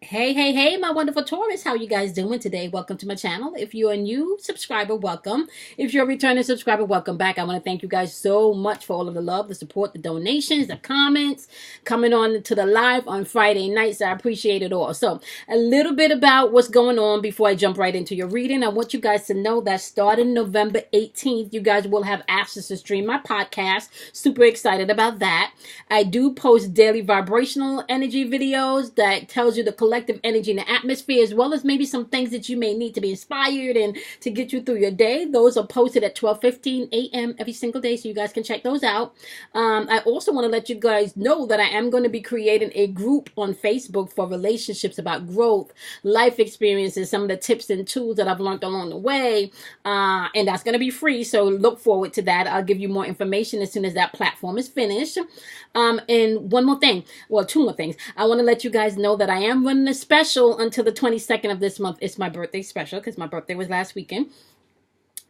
Hey, hey, hey, my wonderful Taurus. How you guys doing today? Welcome to my channel. If you're a new subscriber, welcome. If you're a returning subscriber, welcome back. I want to thank you guys so much for all of the love, the support, the donations, the comments, coming on to the live on Friday nights. I appreciate it all. So a little bit about what's going on before I jump right into your reading. I want you guys to know that starting November 18th, you guys will have access to stream my podcast. Super excited about that. I do post daily vibrational energy videos that tells you the collective energy in the atmosphere, as well as maybe some things that you may need to be inspired and to get you through your day. Those are posted at 12:15 a.m. every single day, so you guys can check those out. I also want to let you guys know that I am going to be creating a group on Facebook for relationships, about growth, life experiences, some of the tips and tools that I've learned along the way, and that's going to be free, so look forward to that. I'll give you more information as soon as that platform is finished. And one more thing, well, two more things. I want to let you guys know that I am running a special until the 22nd of this month. It's my birthday special because my birthday was last weekend.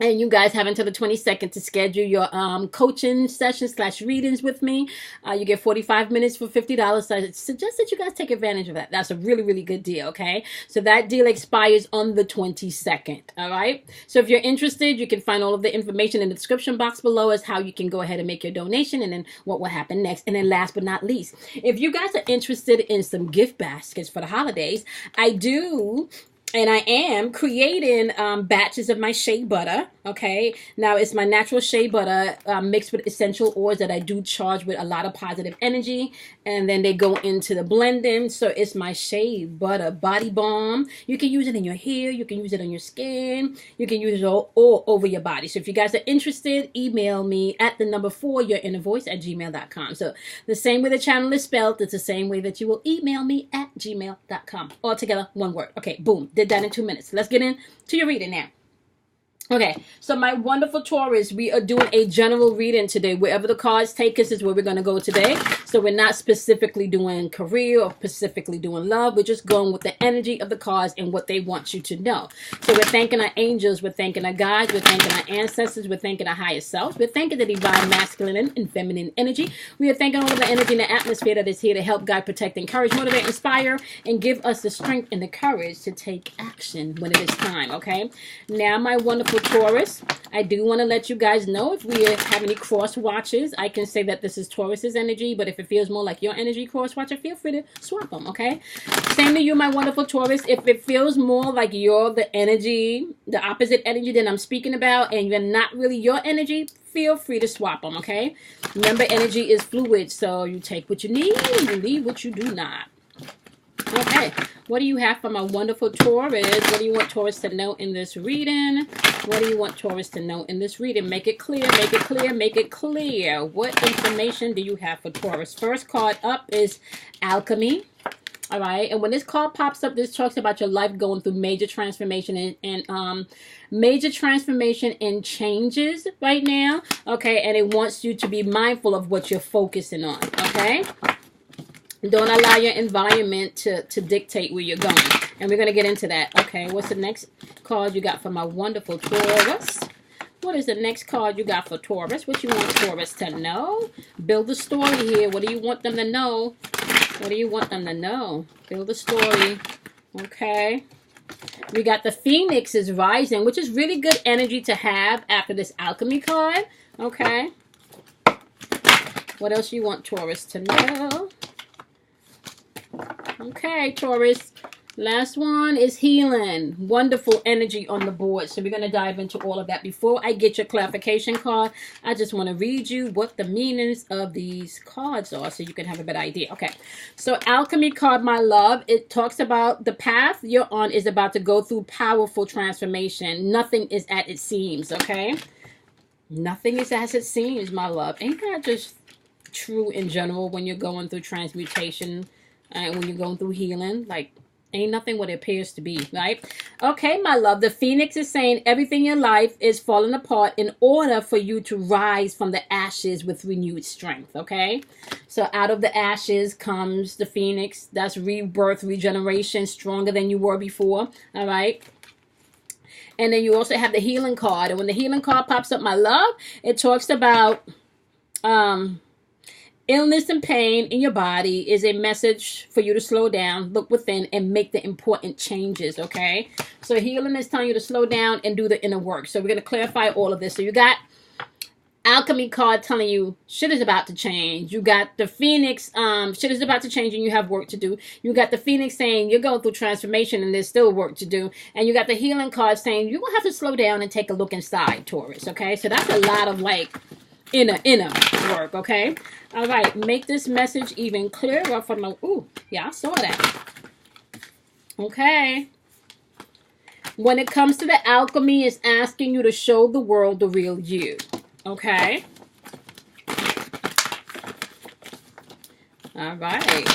And you guys have until the 22nd to schedule your coaching sessions / readings with me. You get 45 minutes for $50. So I suggest that you guys take advantage of that. That's a really, really good deal, okay? So that deal expires on the 22nd, all right? So if you're interested, you can find all of the information in the description box below as how you can go ahead and make your donation and then what will happen next. And then last but not least, if you guys are interested in some gift baskets for the holidays, I do... And I am creating batches of my shea butter, okay? Now, it's my natural shea butter mixed with essential oils that I do charge with a lot of positive energy. And then they go into the blending. So it's my shea butter body balm. You can use it in your hair. You can use it on your skin. You can use it all over your body. So if you guys are interested, email me at the number 4, yourinnervoice@gmail.com. So the same way the channel is spelled, it's the same way that you will email me at gmail.com. All together, one word. Okay, boom. Did that in 2 minutes. Let's get into your reading now. Okay, so my wonderful Taurus, we are doing a general reading today. Wherever the cards take us is where we're going to go today. So we're not specifically doing career or specifically doing love. We're just going with the energy of the cards and what they want you to know. So we're thanking our angels. We're thanking our guides. We're thanking our ancestors. We're thanking our higher self. We're thanking the divine masculine and feminine energy. We are thanking all of the energy in the atmosphere that is here to help, guide, protect, encourage, motivate, inspire, and give us the strength and the courage to take action when it is time, okay? Now, my wonderful Taurus, I do want to let you guys know if we have any cross watches. I can say that this is Taurus's energy, but if it feels more like your energy cross watcher, feel free to swap them, okay? Same to you, my wonderful Taurus. If it feels more like you're the energy, the opposite energy that I'm speaking about, and you're not really your energy, feel free to swap them, okay? Remember, energy is fluid, so you take what you need and you leave what you do not. Okay, what do you have for my wonderful Taurus? What do you want Taurus to know in this reading? What do you want Taurus to know in this reading? Make it clear, make it clear, make it clear. What information do you have for Taurus? First card up is Alchemy. All right, and when this card pops up, this talks about your life going through major transformation and major transformation and changes right now. Okay, and it wants you to be mindful of what you're focusing on. Okay. Don't allow your environment to dictate where you're going. And we're going to get into that. Okay, what's the next card you got for my wonderful Taurus? What is the next card you got for Taurus? What you want Taurus to know? Build a story here. What do you want them to know? What do you want them to know? Build a story. Okay. We got the Phoenix is rising, which is really good energy to have after this Alchemy card. Okay. What else you want Taurus to know? Okay, Taurus. Last one is healing. Wonderful energy on the board. So we're going to dive into all of that. Before I get your clarification card, I just want to read you what the meanings of these cards are so you can have a better idea. Okay, so Alchemy card, my love, it talks about the path you're on is about to go through powerful transformation. Nothing is as it seems, okay? Nothing is as it seems, my love. Ain't that just true in general when you're going through transmutation? When you're going through healing, like, ain't nothing what it appears to be, right? Okay, my love, the Phoenix is saying everything in your life is falling apart in order for you to rise from the ashes with renewed strength, okay? So out of the ashes comes the Phoenix. That's rebirth, regeneration, stronger than you were before, all right? And then you also have the healing card. And when the healing card pops up, my love, it talks about... Illness and pain in your body is a message for you to slow down, look within, and make the important changes, okay? So healing is telling you to slow down and do the inner work. So we're going to clarify all of this. So you got Alchemy card telling you shit is about to change. You got the Phoenix, shit is about to change and you have work to do. You got the Phoenix saying you're going through transformation and there's still work to do. And you got the healing card saying you're going to have to slow down and take a look inside, Taurus, okay? So that's a lot of like inner work, okay? All right, make this message even clearer from the, ooh, yeah, I saw that. Okay. When it comes to the alchemy, it's asking you to show the world the real you, okay? All right.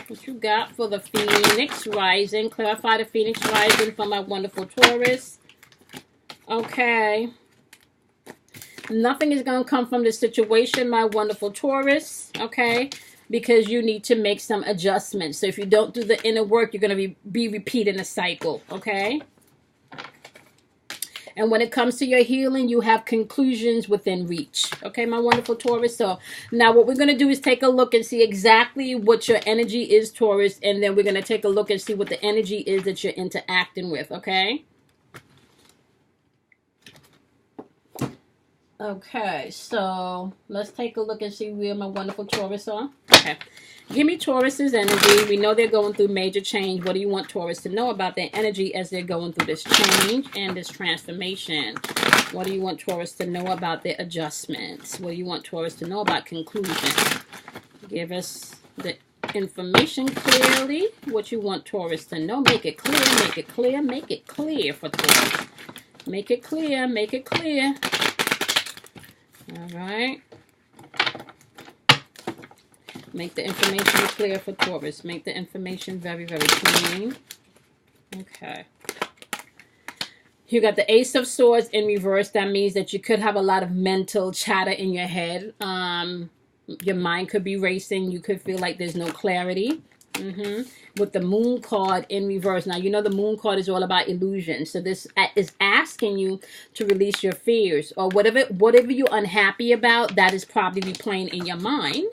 What you got for the Phoenix Rising? Clarify the Phoenix Rising for my wonderful Taurus. Okay. Nothing is going to come from this situation, my wonderful Taurus, okay? Because you need to make some adjustments. So if you don't do the inner work, you're going to be repeating a cycle, okay? And when it comes to your healing, you have conclusions within reach, okay, my wonderful Taurus? So now what we're going to do is take a look and see exactly what your energy is, Taurus, and then we're going to take a look and see what the energy is that you're interacting with, okay? Okay, so let's take a look and see where my wonderful Taurus are. Okay, give me Taurus's energy. We know they're going through major change. What do you want Taurus to know about their energy as they're going through this change and this transformation? What do you want Taurus to know about their adjustments? What do you want Taurus to know about conclusion? Give us the information clearly. What you want Taurus to know. Make it clear, make it clear, make it clear for Taurus. Make it clear, make it clear. All right. Make the information clear for Taurus. Make the information very, very clean. Okay. You got the Ace of Swords in reverse. That means that you could have a lot of mental chatter in your head. Your mind could be racing. You could feel like there's no clarity. With the Moon card in reverse. Now, you know the Moon card is all about illusion. So this is asking you to release your fears. Or whatever you're unhappy about, that is probably replaying in your mind.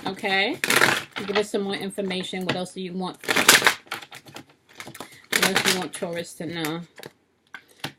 Okay? Give us some more information. What else do you want? What else do you want Taurus to know?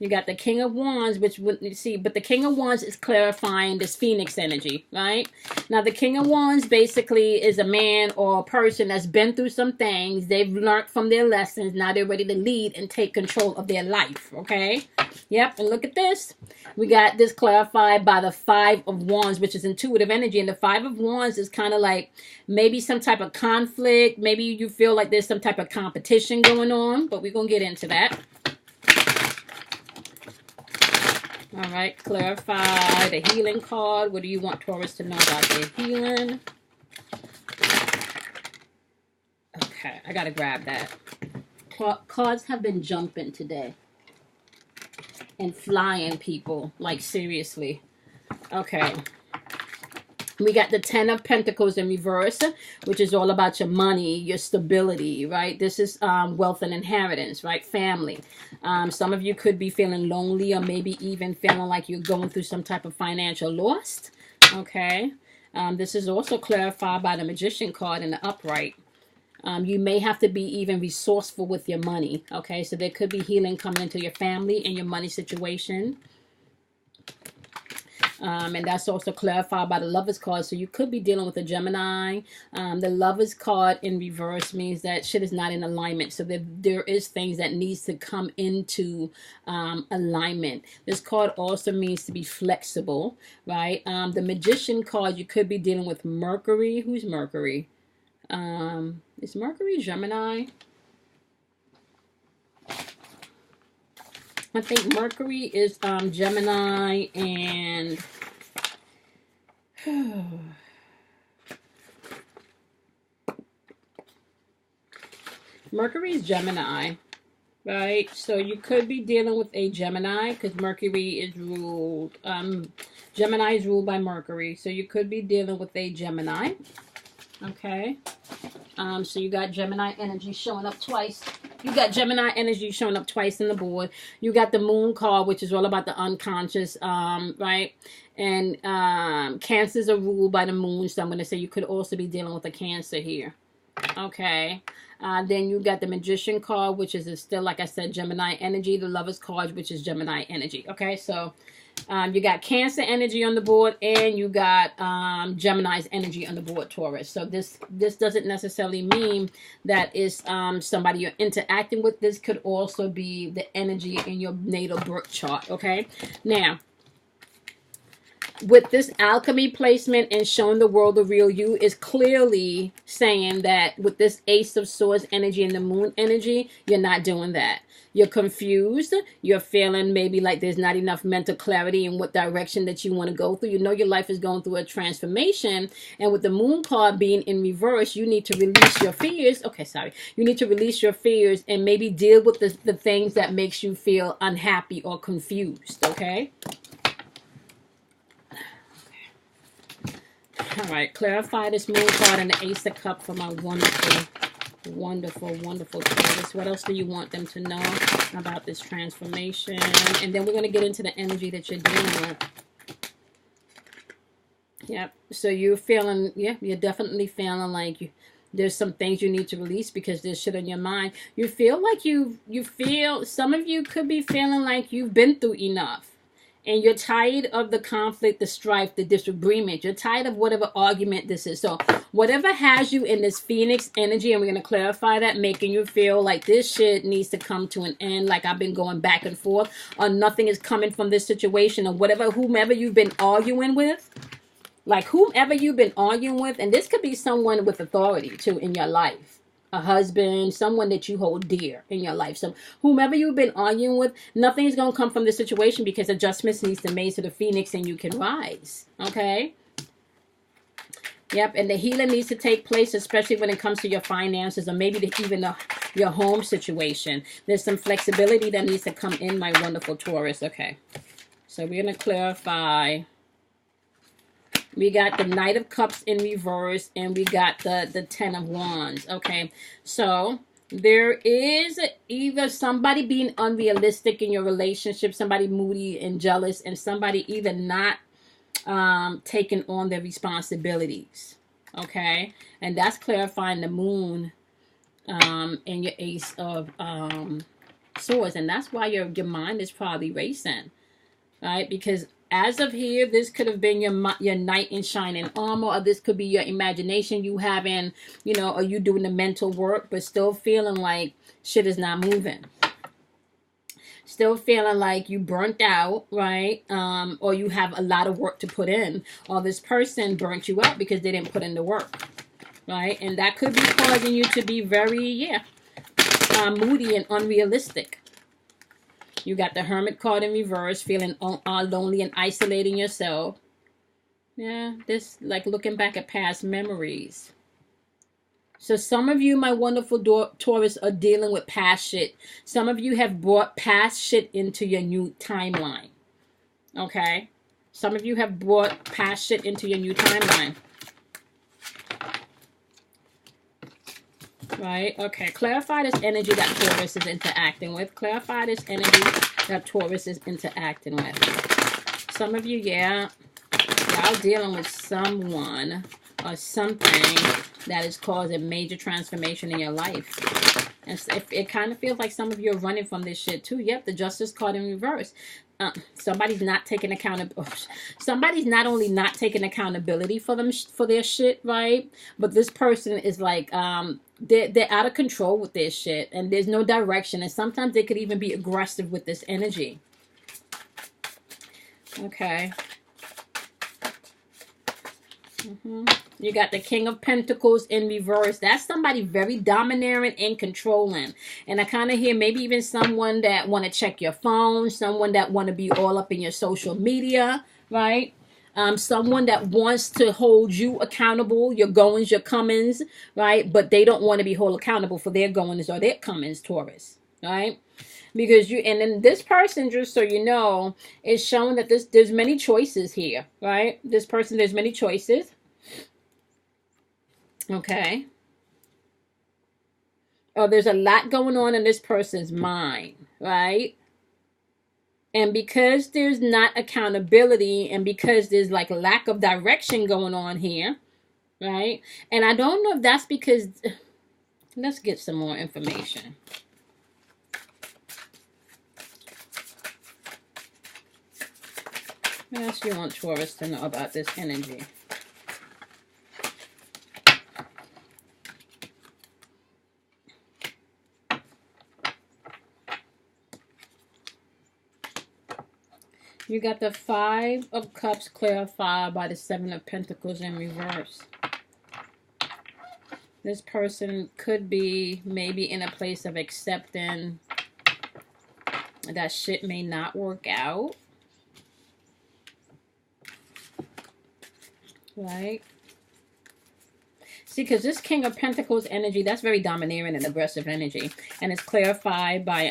You got the King of Wands, which wouldn't see, but the King of Wands is clarifying this Phoenix energy, right? Now, the King of Wands basically is a man or a person that's been through some things. They've learned from their lessons. Now they're ready to lead and take control of their life, okay? Yep, and look at this. We got this clarified by the Five of Wands, which is intuitive energy. And the Five of Wands is kind of like maybe some type of conflict. Maybe you feel like there's some type of competition going on, but we're going to get into that. All right, clarify the healing card. What do you want Taurus to know about their healing? Okay, I got to grab that. Cards have been jumping today. And flying, people. Like, seriously. Okay. We got the Ten of Pentacles in reverse, which is all about your money, your stability, right? This is wealth and inheritance, right? Family. Some of you could be feeling lonely or maybe even feeling like you're going through some type of financial loss, okay? This is also clarified by the Magician card in the upright. You may have to be even resourceful with your money, okay? So there could be healing coming into your family and your money situation. And that's also clarified by the Lover's card. So you could be dealing with a Gemini. The Lover's card in reverse means that shit is not in alignment. So there is things that needs to come into alignment. This card also means to be flexible, right? The Magician card, you could be dealing with Mercury. Who's Mercury? Is Mercury Gemini? I think Mercury is Gemini and Mercury is Gemini, right? So you could be dealing with a Gemini because Mercury is ruled, Gemini is ruled by Mercury. So you could be dealing with a Gemini, okay? So you got Gemini energy showing up twice. You got Gemini energy showing up twice in the board. You got the moon card, which is all about the unconscious, right? And cancers are ruled by the moon. So I'm going to say you could also be dealing with a Cancer here. Okay. Then you got the Magician card, which is still, like I said, Gemini energy. The Lover's card, which is Gemini energy. Okay, so you got Cancer energy on the board, and you got Gemini's energy on the board, Taurus. So this doesn't necessarily mean that it's somebody you're interacting with. This could also be the energy in your natal birth chart. Okay, now, with this alchemy placement and showing the world the real you is clearly saying that with this Ace of Swords energy and the moon energy, you're not doing that. You're confused. You're feeling maybe like there's not enough mental clarity in what direction that you want to go through. You know your life is going through a transformation. And with the moon card being in reverse, you need to release your fears. Okay, sorry. You need to release your fears and maybe deal with the things that makes you feel unhappy or confused. Okay? All right, clarify this moon card and the Ace of Cups for my wonderful, wonderful, wonderful Taurus. What else do you want them to know about this transformation? And then we're going to get into the energy that you're dealing with. Yep. So you're feeling, yeah, you're definitely feeling like there's some things you need to release because there's shit on your mind. You feel like you feel, some of you could be feeling like you've been through enough. And you're tired of the conflict, the strife, the disagreement. You're tired of whatever argument this is. So whatever has you in this Phoenix energy, and we're going to clarify that, making you feel like this shit needs to come to an end, like I've been going back and forth, or nothing is coming from this situation, or whatever, whomever you've been arguing with. Like whomever you've been arguing with, and this could be someone with authority too in your life. A husband, someone that you hold dear in your life. So whomever you've been arguing with, nothing is going to come from this situation because adjustments needs to be made to the Phoenix and you can rise. Okay? Yep, and the healing needs to take place, especially when it comes to your finances or maybe even your home situation. There's some flexibility that needs to come in, my wonderful Taurus. Okay, so we're going to clarify. We got the Knight of Cups in reverse, and we got the Ten of Wands. Okay, so there is either somebody being unrealistic in your relationship, somebody moody and jealous, and somebody either not taking on their responsibilities. Okay, and that's clarifying the moon and your Ace of Swords, and that's why your mind is probably racing, right? Because as of here, this could have been your knight in shining armor, or this could be your imagination you having, you know, or you doing the mental work, but still feeling like shit is not moving. Still feeling like you burnt out, right? Or you have a lot of work to put in, or this person burnt you out because they didn't put in the work, right? And that could be causing you to be very, moody and unrealistic. You got the Hermit card in reverse, feeling lonely and isolating yourself. Yeah, this like looking back at past memories. So some of you, my wonderful Taurus, are dealing with past shit. Some of you have brought past shit into your new timeline. Okay? Some of you have brought past shit into your new timeline. Right? Okay. Clarify this energy that Taurus is interacting with. Clarify this energy that Taurus is interacting with. Some of you, y'all dealing with someone or something that is causing major transformation in your life. And it kind of feels like some of you are running from this shit too. Yep, the Justice card in reverse. Somebody's not taking accountability. Somebody's not only not taking accountability for their shit, right? But this person is like they're out of control with their shit, and there's no direction. And sometimes they could even be aggressive with this energy. Okay. You got the King of Pentacles in reverse. That's somebody very domineering and controlling. And I kind of hear maybe even someone that want to check your phone, someone that want to be all up in your social media, right? Someone that wants to hold you accountable, your goings, your comings, right? But they don't want to be held accountable for their goings or their comings, Taurus, right? Because and then this person, just so you know, is showing that there's many choices here, right? This person, there's many choices. Okay. or there's a lot going on in this person's mind, right? And because there's not accountability, and because there's like lack of direction going on here, right? And I don't know if that's because, let's get some more information. What else you want Taurus to know about this energy? You got the 5 of Cups clarified by the 7 of Pentacles in reverse. This person could be maybe in a place of accepting that shit may not work out. Right? See, because this King of Pentacles energy, that's very domineering and aggressive energy. And it's clarified by,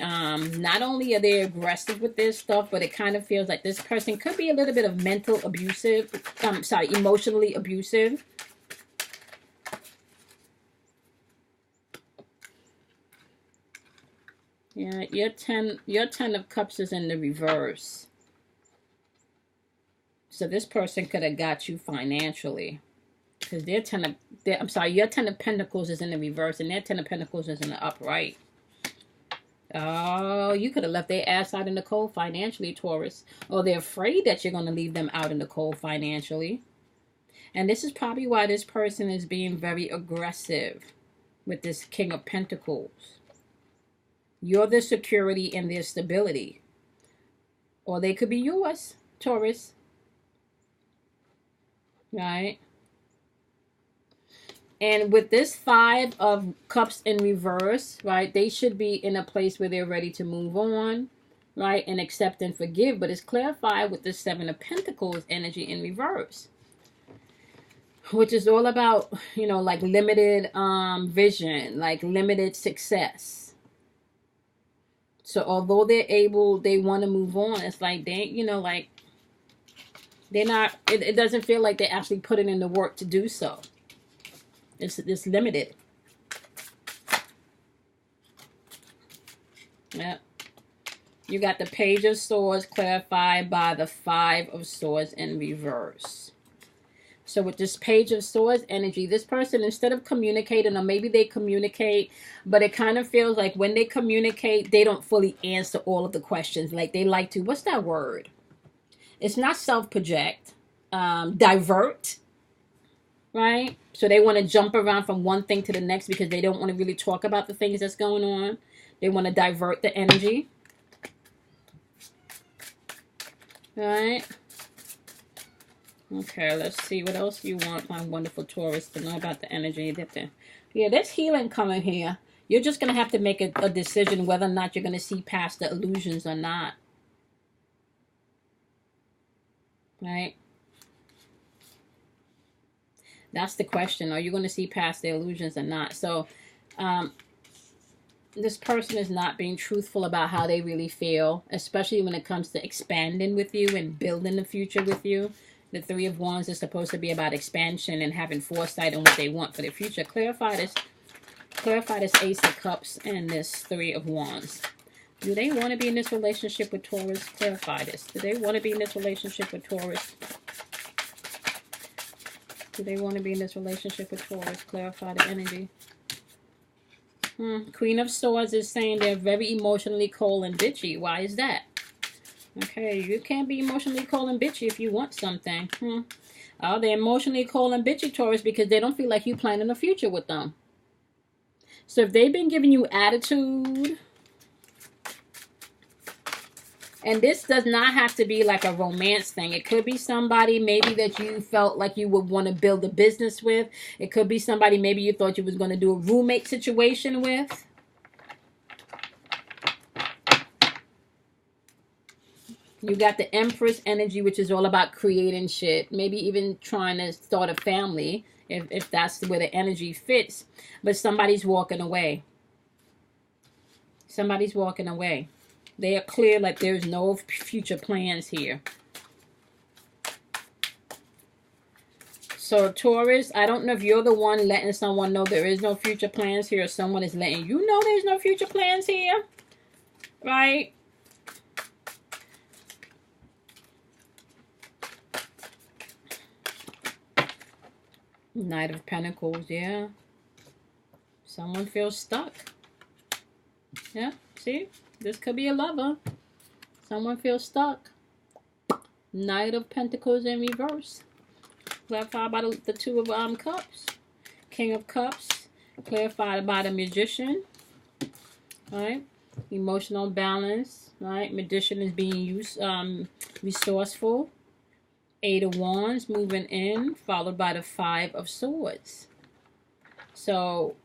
not only are they aggressive with this stuff, but it kind of feels like this person could be a little bit of mental abusive. Emotionally abusive. Yeah, your 10 of Cups is in the reverse. So this person could have got you financially. Because your 10 of Pentacles is in the reverse, and their 10 of Pentacles is in the upright. Oh, you could have left their ass out in the cold financially, Taurus. Or they're afraid that you're going to leave them out in the cold financially. And this is probably why this person is being very aggressive with this King of Pentacles. You're the security in their stability. Or they could be yours, Taurus. Right? And with this 5 of Cups in reverse, right, they should be in a place where they're ready to move on, right, and accept and forgive. But it's clarified with the 7 of Pentacles energy in reverse, which is all about, you know, like limited vision, like limited success. So although they want to move on, it's like they, you know, like they're not, it doesn't feel like they're actually putting in the work to do so. It's limited. Yep. You got the Page of Swords clarified by the 5 of Swords in reverse. So with this Page of Swords energy, this person, instead of communicating, or maybe they communicate, but it kind of feels like when they communicate, they don't fully answer all of the questions. Like they like to, what's that word? It's not self-project. Divert. Right? So they want to jump around from one thing to the next because they don't want to really talk about the things that's going on. They want to divert the energy. Right? Okay, let's see. What else you want my wonderful Taurus to know about the energy? Yeah, there's healing coming here. You're just going to have to make a decision whether or not you're going to see past the illusions or not. Right? That's the question. Are you going to see past the illusions or not? So, this person is not being truthful about how they really feel, especially when it comes to expanding with you and building the future with you. The 3 of Wands is supposed to be about expansion and having foresight on what they want for the future. Clarify this Ace of Cups and this 3 of Wands. Do they want to be in this relationship with Taurus? Clarify this. Do they want to be in this relationship with Taurus? Do they want to be in this relationship with Taurus? Clarify the energy. Queen of Swords is saying they're very emotionally cold and bitchy. Why is that? Okay, you can't be emotionally cold and bitchy if you want something. Oh, they're emotionally cold and bitchy, Taurus, because they don't feel like you planning a future with them. So if they've been giving you attitude, and this does not have to be like a romance thing. It could be somebody maybe that you felt like you would want to build a business with. It could be somebody maybe you thought you was going to do a roommate situation with. You got the Empress energy, which is all about creating shit. Maybe even trying to start a family, if that's where the energy fits. But somebody's walking away. Somebody's walking away. They are clear like there's no future plans here. So Taurus, I don't know if you're the one letting someone know there is no future plans here, or someone is letting you know there's no future plans here, right? Knight of Pentacles, yeah. Someone feels stuck. Yeah, see? This could be a lover. Someone feels stuck. Knight of Pentacles in reverse. Clarified by the Two of Cups. King of Cups. Clarified by the Magician. Alright. Emotional balance. Alright. Magician is being used, resourceful. Eight of Wands moving in, followed by the Five of Swords. So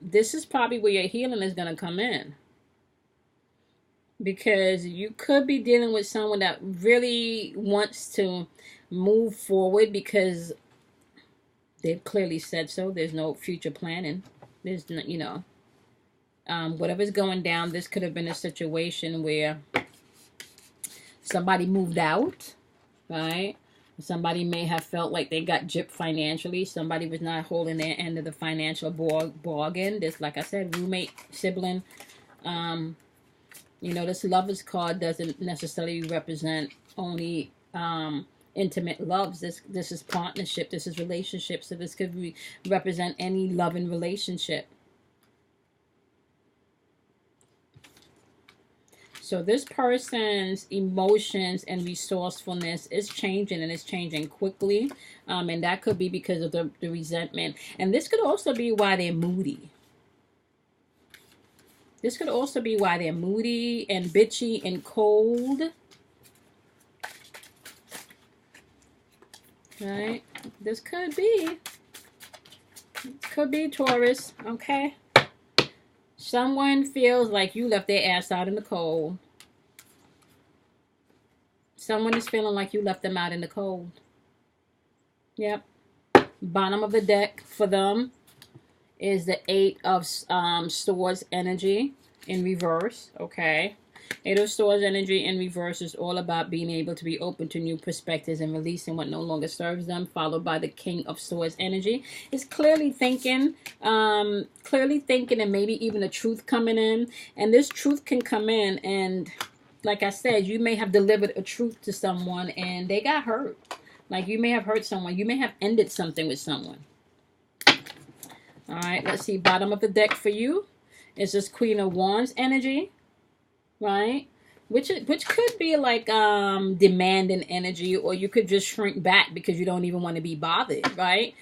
this is probably where your healing is going to come in, because you could be dealing with someone that really wants to move forward, because they've clearly said so. There's no future planning. There's no, you know, whatever's going down, this could have been a situation where somebody moved out. Right? Somebody may have felt like they got gypped financially. Somebody was not holding their end of the financial bargain. This, like I said, roommate, sibling. You know, this Lover's card doesn't necessarily represent only intimate loves. This is partnership. This is relationship. So this could represent any loving relationship. So this person's emotions and resourcefulness is changing, and it's changing quickly. And that could be because of the resentment. And this could also be why they're moody. This could also be why they're moody and bitchy and cold. Right? This could be. Could be Taurus. Okay? Someone feels like you left their ass out in the cold. Someone is feeling like you left them out in the cold. Yep. Bottom of the deck for them is the Eight of Swords energy in reverse. Okay. Eight of Swords energy in reverse is all about being able to be open to new perspectives and releasing what no longer serves them, followed by the King of Swords energy. It's clearly thinking and maybe even the truth coming in. And this truth can come in, and like I said, you may have delivered a truth to someone and they got hurt. Like you may have hurt someone. You may have ended something with someone. All right, let's see. Bottom of the deck for you is this Queen of Wands energy. Right? Which could be like demanding energy, or you could just shrink back because you don't even want to be bothered, right?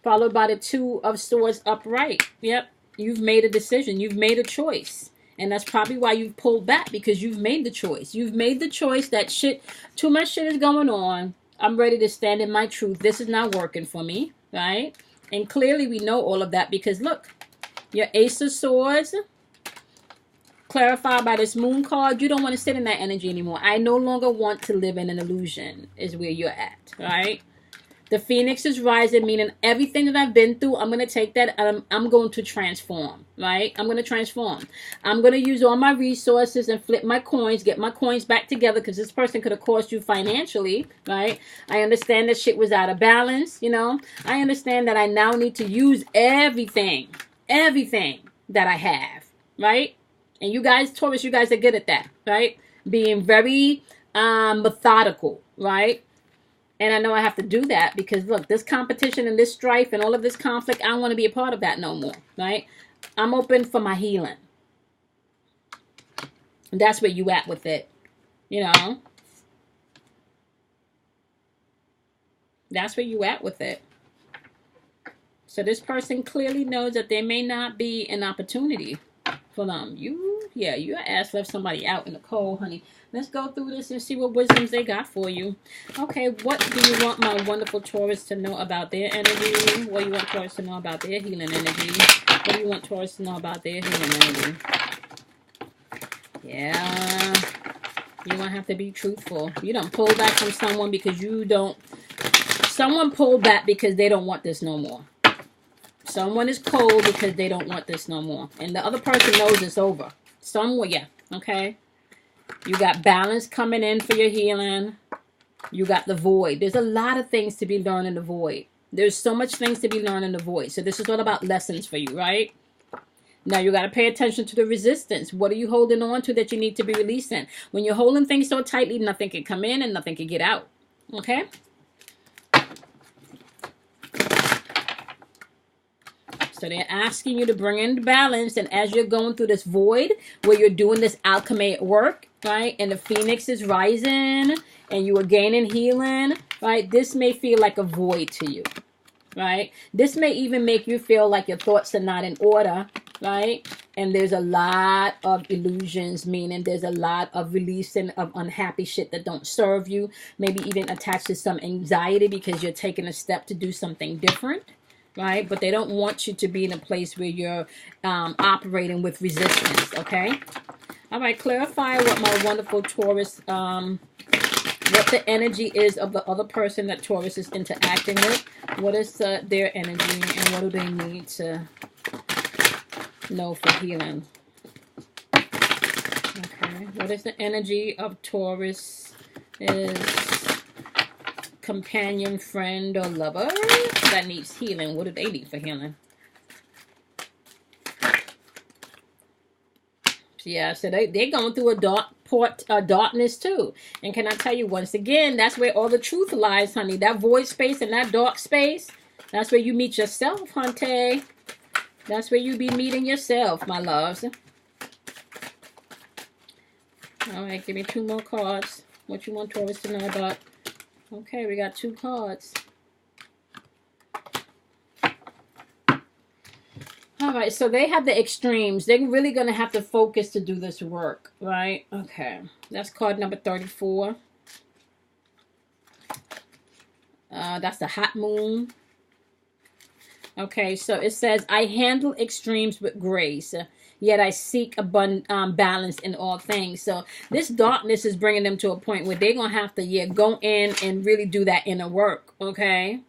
Followed by the Two of Swords upright. Yep. You've made a decision. You've made a choice. And that's probably why you've pulled back, because you've made the choice. You've made the choice that too much shit is going on. I'm ready to stand in my truth. This is not working for me, right? And clearly we know all of that because look, your Ace of Swords, clarified by this Moon card, you don't want to sit in that energy anymore. I no longer want to live in an illusion is where you're at, right? The Phoenix is rising, meaning everything that I've been through, I'm going to take that and I'm going to transform, right? I'm going to transform. I'm going to use all my resources and flip my coins, get my coins back together, because this person could have cost you financially, right? I understand that shit was out of balance, you know? I understand that I now need to use everything that I have, right? And you guys, Taurus, you guys are good at that, right? Being very methodical, right? And I know I have to do that because, look, this competition and this strife and all of this conflict, I don't want to be a part of that no more, right? I'm open for my healing. And that's where you at with it, you know? That's where you at with it. So this person clearly knows that there may not be an opportunity for them. Your ass left somebody out in the cold, honey. Let's go through this and see what wisdoms they got for you. Okay, what do you want my wonderful Taurus to know about their energy? What do you want Taurus to know about their healing energy? What do you want Taurus to know about their healing energy? Yeah. You're going to have to be truthful. You don't pull back from someone because you don't... Someone pulled back because they don't want this no more. Someone is cold because they don't want this no more. And the other person knows it's over. Somewhere, yeah. Okay? You got balance coming in for your healing. You got the void. There's a lot of things to be learned in the void. There's so much things to be learned in the void. So this is all about lessons for you, right? Now you got to pay attention to the resistance. What are you holding on to that you need to be releasing? When you're holding things so tightly, nothing can come in and nothing can get out. Okay? So they're asking you to bring in the balance. And as you're going through this void, where you're doing this alchemy work, right? And the phoenix is rising and you are gaining healing, right? This may feel like a void to you, right? This may even make you feel like your thoughts are not in order, right? And there's a lot of illusions, meaning there's a lot of releasing of unhappy shit that don't serve you. Maybe even attached to some anxiety because you're taking a step to do something different, right? But they don't want you to be in a place where you're operating with resistance, okay? All right, clarify what my wonderful Taurus, what the energy is of the other person that Taurus is interacting with. What is their energy and what do they need to know for healing? Okay, what is the energy of Taurus? Is companion, friend, or lover that needs healing? What do they need for healing? Yeah, so they're going through a darkness too. And can I tell you, once again, that's where all the truth lies, honey. That void space and that dark space, that's where you meet yourself, hunty. That's where you be meeting yourself, my loves. All right, give me 2 more cards. What you want Taurus to know about? Okay, we got 2 cards. All right, so they have the extremes. They're really going to have to focus to do this work, right? Okay, that's card number 34. That's the hot moon. Okay, so it says, I handle extremes with grace, yet I seek balance in all things. So this darkness is bringing them to a point where they're going to have to, go in and really do that inner work, okay?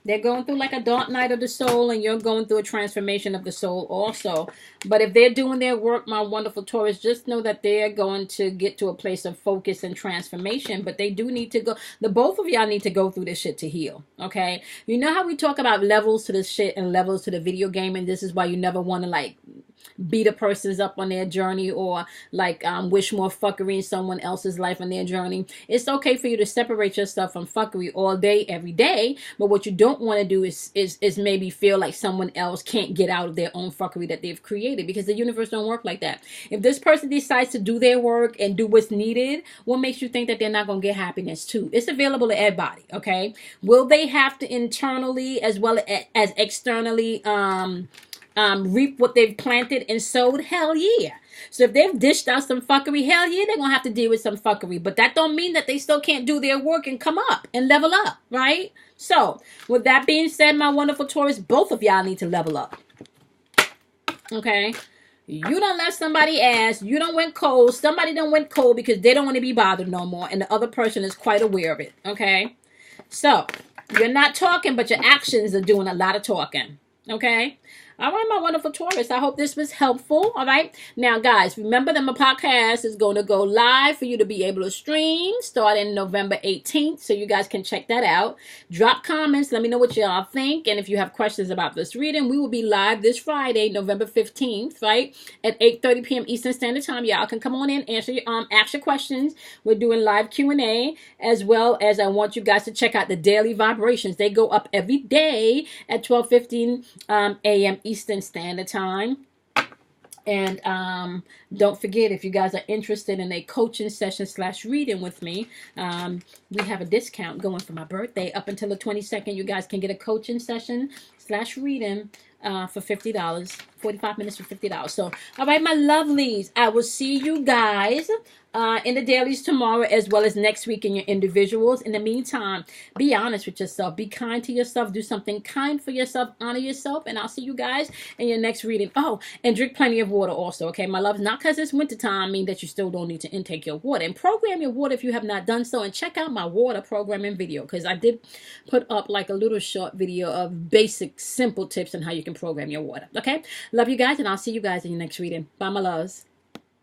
They're going through like a dark night of the soul, and you're going through a transformation of the soul also. But if they're doing their work, my wonderful Taurus, just know that they're going to get to a place of focus and transformation. But they do need to go. The both of y'all need to go through this shit to heal. Okay? You know how we talk about levels to this shit and levels to the video game, and this is why you never want to like beat a person's up on their journey or like wish more fuckery in someone else's life on their journey. It's okay for you to separate yourself from fuckery all day, every day. But what you don't want to do is maybe feel like someone else can't get out of their own fuckery that they've created, because the universe don't work like that. If this person decides to do their work and do what's needed, what makes you think that they're not going to get happiness too? It's available to everybody, okay? Will they have to internally as well as externally reap what they've planted and sowed? Hell yeah. So if they've dished out some fuckery, hell yeah, they're gonna have to deal with some fuckery. But that don't mean that they still can't do their work and come up and level up, right? So with that being said, my wonderful Taurus, both of y'all need to level up. Okay? You don't let somebody ask, you don't went cold, somebody don't went cold because they don't want to be bothered no more, and the other person is quite aware of it. Okay? So you're not talking, but your actions are doing a lot of talking. Okay? All right, my wonderful Taurus. I hope this was helpful. All right. Now, guys, remember that my podcast is going to go live for you to be able to stream starting November 18th. So you guys can check that out. Drop comments. Let me know what y'all think. And if you have questions about this reading, we will be live this Friday, November 15th, right? At 8:30 p.m. Eastern Standard Time. Y'all can come on in, ask your questions. We're doing live Q&A, as well as I want you guys to check out the daily vibrations. They go up every day at 12:15 a.m. Eastern Standard Time. And don't forget, if you guys are interested in a coaching session / reading with me, we have a discount going for my birthday up until the 22nd. You guys can get a coaching session / reading for $50, 45 minutes for $50. So, all right, my lovelies, I will see you guys in the dailies tomorrow, as well as next week in your individuals. In the meantime, be honest with yourself. Be kind to yourself. Do something kind for yourself. Honor yourself. And I'll see you guys in your next reading. Oh, and drink plenty of water also, okay, my loves? Not because it's wintertime mean that you still don't need to intake your water. And program your water if you have not done so. And check out my water programming video, because I did put up like a little short video of basic, simple tips on how you can program your water, okay? Love you guys, and I'll see you guys in your next reading. Bye, my loves.